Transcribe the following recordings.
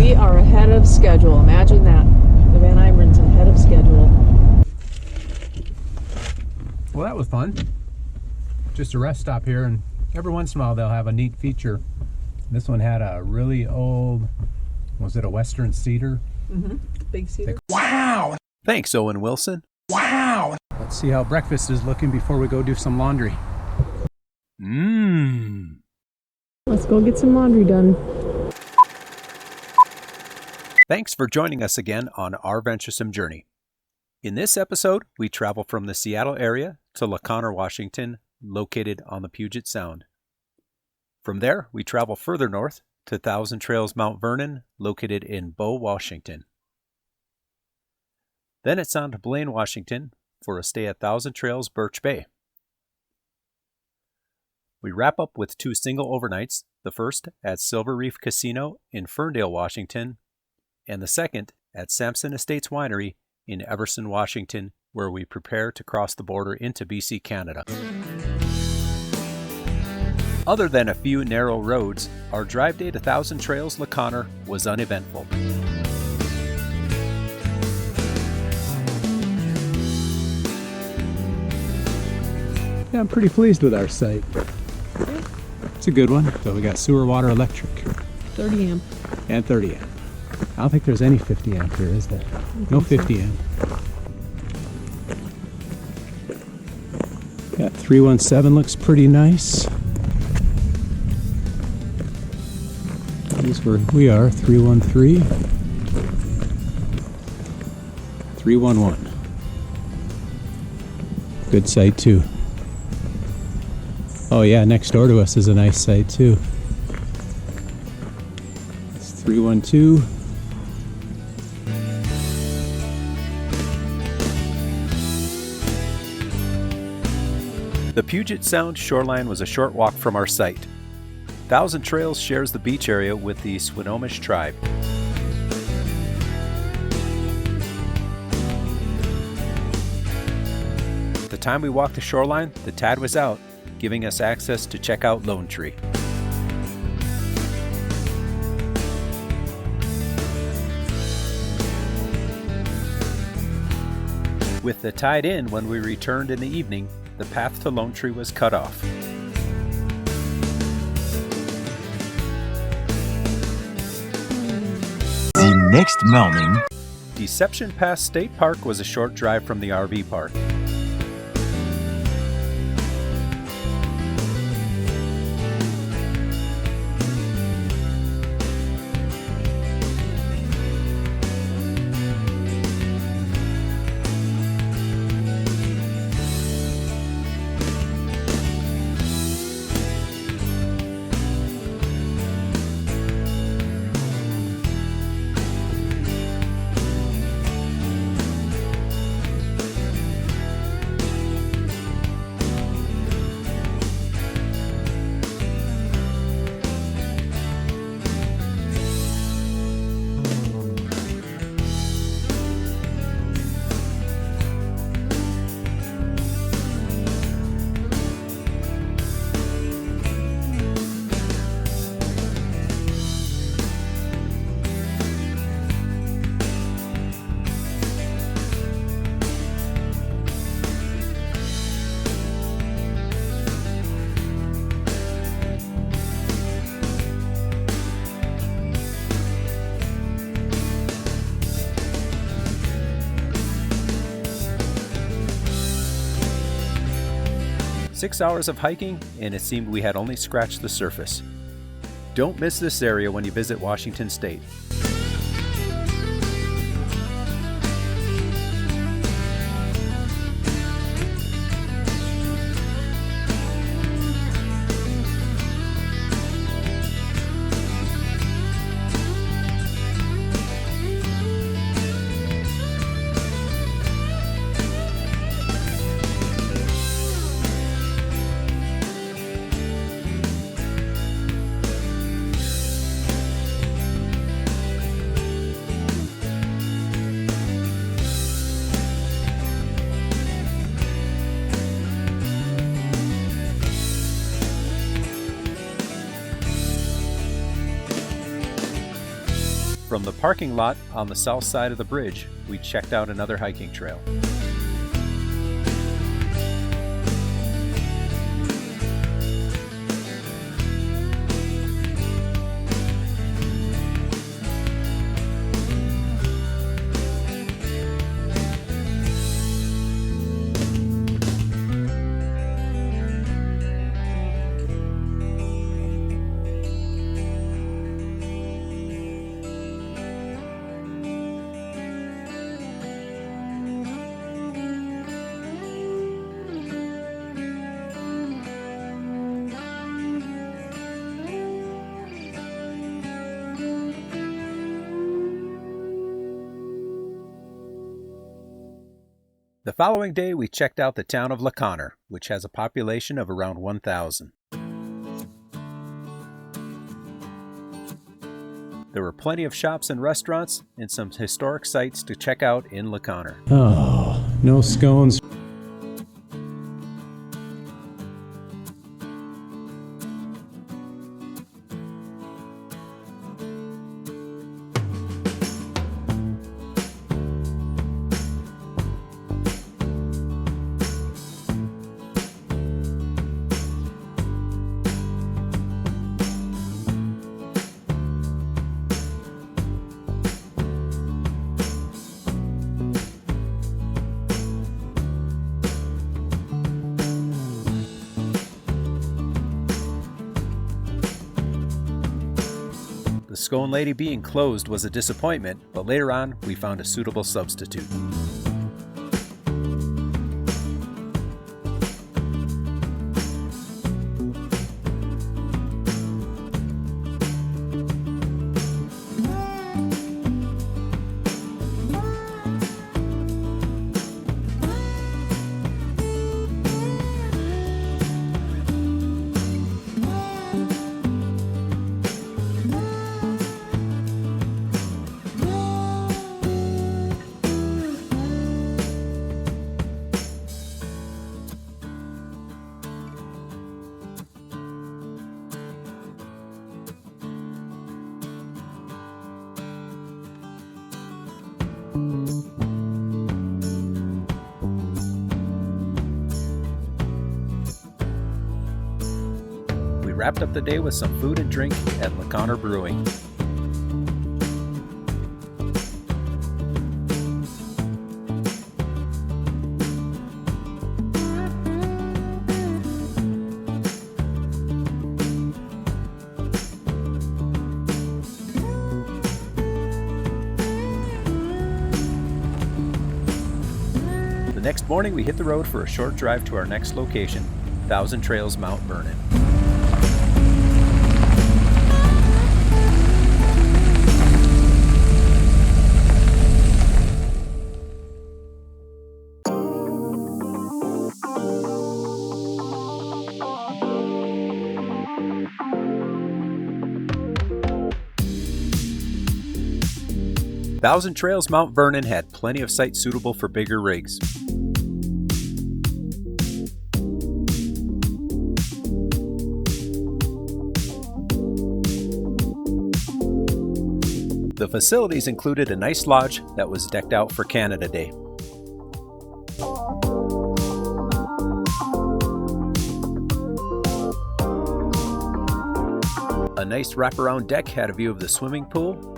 We are ahead of schedule. Imagine that. The Van Imren's ahead of schedule. Well, that was fun. Just a rest stop here, and every once in a while they'll have a neat feature. This one had a really old, was it a Western cedar? Mm-hmm. Big cedar. Wow! Thanks, Owen Wilson. Wow! Let's see how breakfast is looking before we go do some laundry. Let's go get some laundry done. Thanks for joining us again on our Venturesome journey. In this episode, we travel from the Seattle area to LaConner, Washington, located on the Puget Sound. From there, we travel further north to Thousand Trails Mount Vernon, located in Bow, Washington. Then it's on to Blaine, Washington, for a stay at Thousand Trails Birch Bay. We wrap up with 2 single overnights, the first at Silver Reef Casino in Ferndale, Washington, and the second at Sampson Estates Winery in Everson, Washington, where we prepare to cross the border into BC, Canada. Other than a few narrow roads, our drive day to Thousand Trails LaConner was uneventful. Yeah, I'm pretty pleased with our site. It's a good one. So we got sewer, water, electric. 30 amp. And 30 amp. I don't think there's any 50 amp here, is there? No 50 amp. Yeah, 317 looks pretty nice. Here's where we are, 313. 311. Good site too. Oh yeah, next door to us is a nice site too. It's 312. The Puget Sound shoreline was a short walk from our site. Thousand Trails shares the beach area with the Swinomish tribe. The time we walked the shoreline, the tide was out, giving us access to check out Lone Tree. With the tide in when we returned in the evening, the path to Lone Tree was cut off. The next morning, Deception Pass State Park was a short drive from the RV park. Six hours of hiking, and it seemed we had only scratched the surface. Don't miss this area when you visit Washington State. From the parking lot on the south side of the bridge, we checked out another hiking trail. The following day, we checked out the town of Laconner, which has a population of around 1,000. There were plenty of shops and restaurants and some historic sites to check out in Laconner. Oh, no scones. The Scone Lady being closed was a disappointment, but later on we found a suitable substitute. We wrapped up the day with some food and drink at OuR-Venturesome Brewing. The next morning, we hit the road for a short drive to our next location, Thousand Trails, Mount Vernon. Thousand Trails Mount Vernon had plenty of sites suitable for bigger rigs. The facilities included a nice lodge that was decked out for Canada Day. A nice wraparound deck had a view of the swimming pool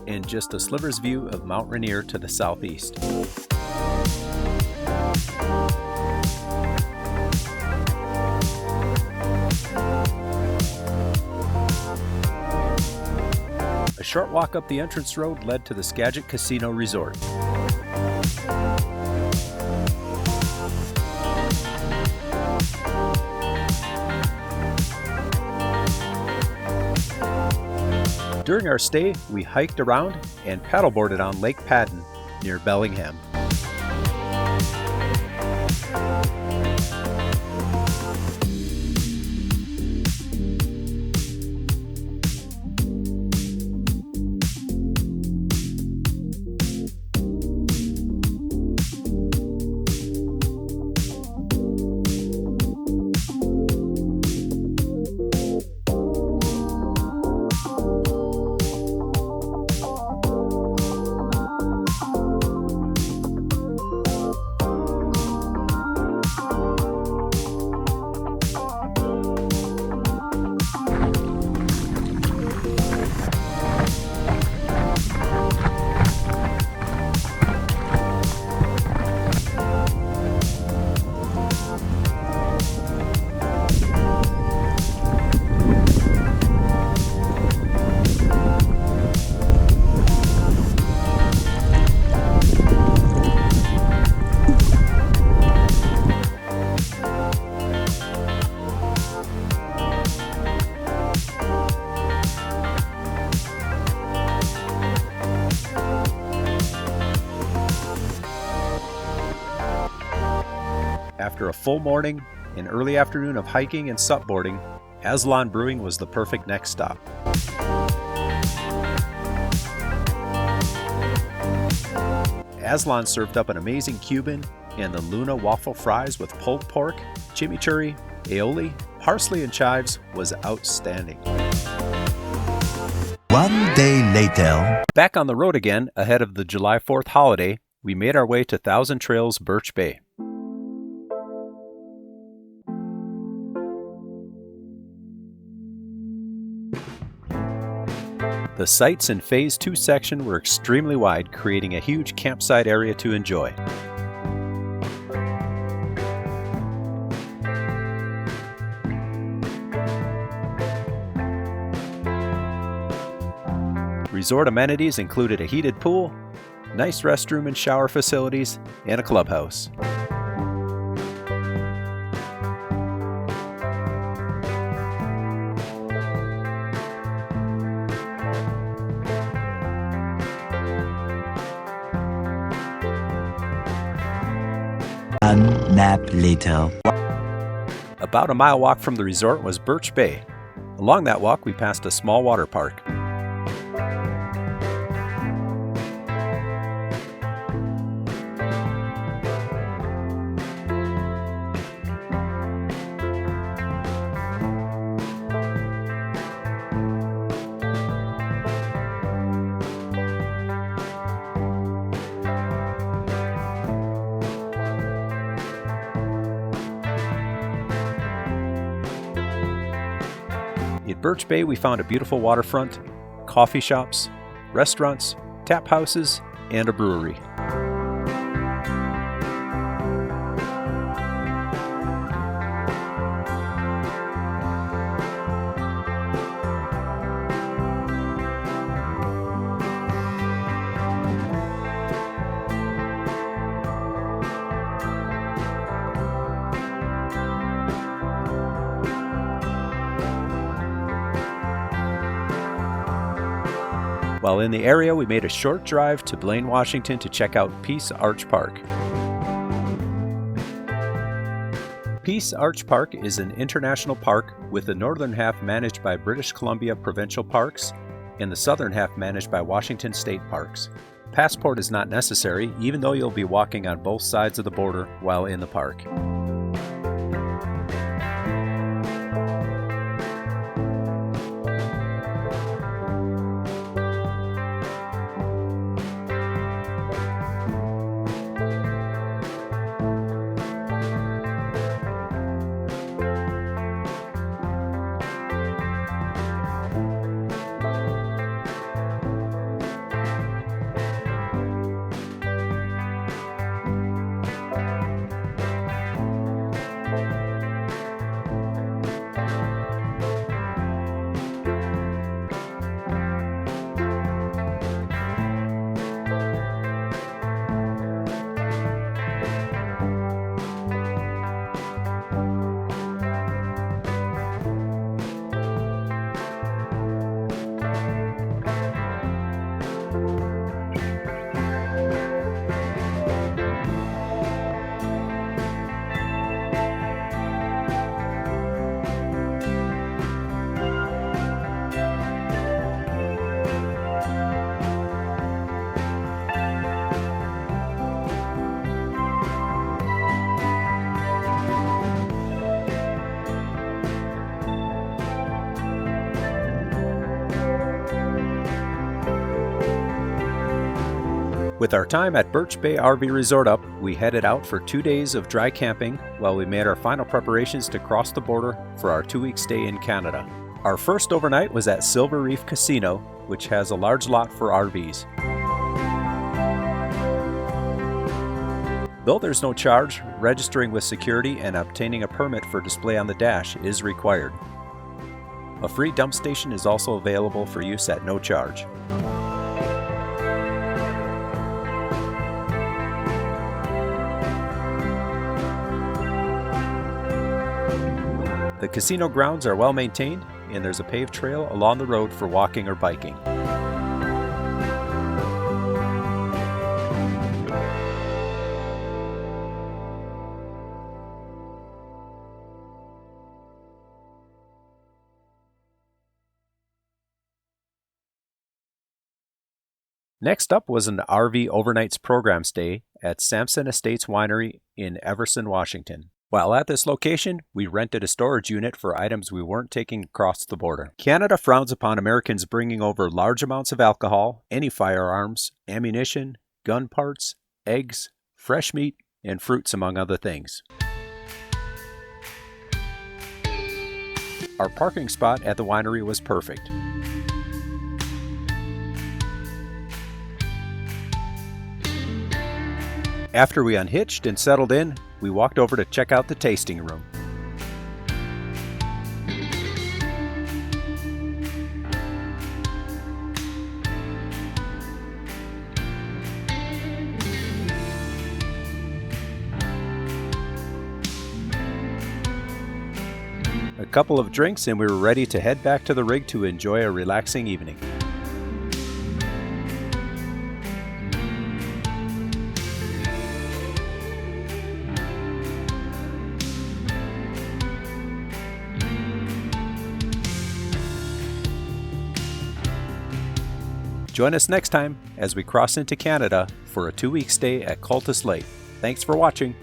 and just a sliver's view of Mount Rainier to the southeast. A short walk up the entrance road led to the Skagit Casino Resort. During our stay, we hiked around and paddleboarded on Lake Padden near Bellingham. After a full morning and early afternoon of hiking and supboarding, Aslan Brewing was the perfect next stop. Aslan served up an amazing Cuban and the Luna waffle fries with pulled pork, chimichurri, aioli, parsley, and chives was outstanding. One day later. Back on the road again, ahead of the July 4th holiday, we made our way to Thousand Trails Birch Bay. The sites in Phase 2 section were extremely wide, creating a huge campsite area to enjoy. Resort amenities included a heated pool, nice restroom and shower facilities, and a clubhouse. One nap later. About a mile walk from the resort was Birch Bay. Along that walk, we passed a small water park. At Birch Bay, we found a beautiful waterfront, coffee shops, restaurants, tap houses, and a brewery. While in the area, we made a short drive to Blaine, Washington to check out Peace Arch Park. Peace Arch Park is an international park with the northern half managed by British Columbia Provincial Parks and the southern half managed by Washington State Parks. Passport is not necessary, even though you'll be walking on both sides of the border while in the park. With our time at Birch Bay RV Resort up, we headed out for 2 days of dry camping while we made our final preparations to cross the border for our 2-week stay in Canada. Our first overnight was at Silver Reef Casino, which has a large lot for RVs. Though there's no charge, registering with security and obtaining a permit for display on the dash is required. A free dump station is also available for use at no charge. The casino grounds are well maintained, and there's a paved trail along the road for walking or biking. Next up was an RV overnights program stay at Sampson Estates Winery in Everson, Washington. While at this location, we rented a storage unit for items we weren't taking across the border. Canada frowns upon Americans bringing over large amounts of alcohol, any firearms, ammunition, gun parts, eggs, fresh meat, and fruits, among other things. Our parking spot at the winery was perfect. After we unhitched and settled in, we walked over to check out the tasting room. A couple of drinks and we were ready to head back to the rig to enjoy a relaxing evening. Join us next time as we cross into Canada for a 2-week stay at Cultus Lake. Thanks for watching.